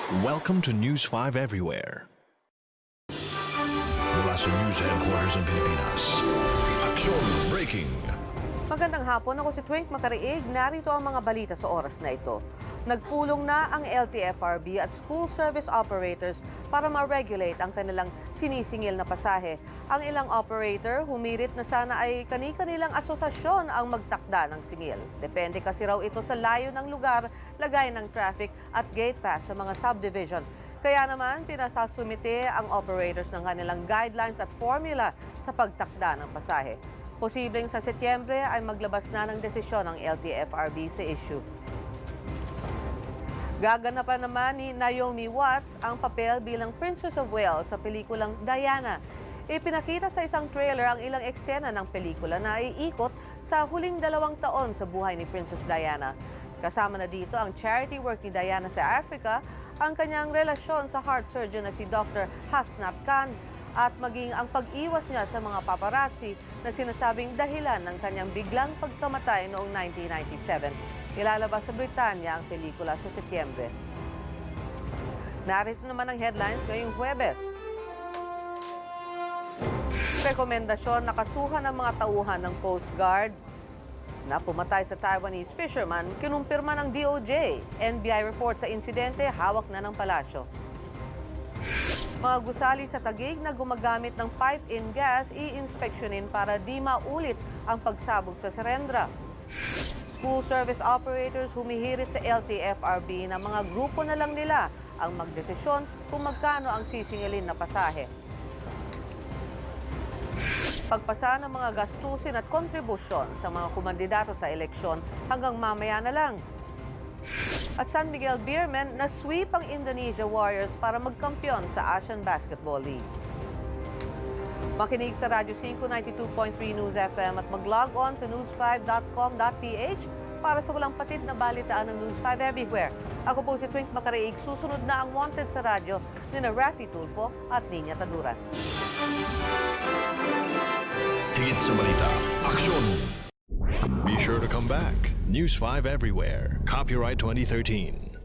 Welcome to News 5 Everywhere. Mula sa News Headquarters ng Pilipinas. Aksyon Breaking. Magandang hapon, ako si Twink Makariig. Narito ang mga balita sa oras na ito. Nagpulong na ang LTFRB at school service operators para ma-regulate ang kanilang sinisingil na pasahe. Ang ilang operator humirit na sana ay kani-kanilang asosasyon ang magtakda ng singil. Depende kasi raw ito sa layo ng lugar, lagay ng traffic at gate pass sa mga subdivision. Kaya naman, pinasasumite ang operators ng kanilang guidelines at formula sa pagtakda ng pasahe. Posibleng sa Setyembre ay maglabas na ng desisyon ang LTFRB sa issue. Gaganapan naman ni Naomi Watts ang papel bilang Princess of Wales sa pelikulang Diana. Ipinakita sa isang trailer ang ilang eksena ng pelikula na iikot sa huling 2 taon sa buhay ni Princess Diana. Kasama na dito ang charity work ni Diana sa Africa, ang kanyang relasyon sa heart surgeon na si Dr. Hasnat Khan, at maging ang pag-iwas niya sa mga paparazzi na sinasabing dahilan ng kanyang biglang pagkamatay noong 1997. Ilalabas sa Britanya ang pelikula sa Setyembre. Narito naman ang headlines ngayong Huwebes. Rekomendasyon na kasuhan ng mga tauhan ng Coast Guard na pumatay sa Taiwanese fisherman, kinumpirma ng DOJ. NBI report sa insidente, hawak na ng palasyo. Mga gusali sa Taguig na gumagamit ng pipe-in gas, i-inspeksyonin para di maulit ang pagsabog sa Serendra. School service operators humihirit sa LTFRB na mga grupo na lang nila ang magdesisyon kung magkano ang sisingilin na pasahe. Pagpasa ng mga gastusin at kontribusyon sa mga kumandidato sa eleksyon hanggang mamaya na lang. At San Miguel Beermen na sweep ang Indonesia Warriors para magkampiyon sa Asian Basketball League. Makinig sa Radyo 5 92.3 News FM at mag-log on sa news5.com.ph para sa walang patid na balitaan ng News 5 Everywhere. Ako po si Twink Makariig. Susunod na ang Wanted sa radyo ni Rafi Tulfo at Ninya Taduran. Higit sa balita, aksyon! Be sure to come back. News 5 Everywhere. Copyright 2013.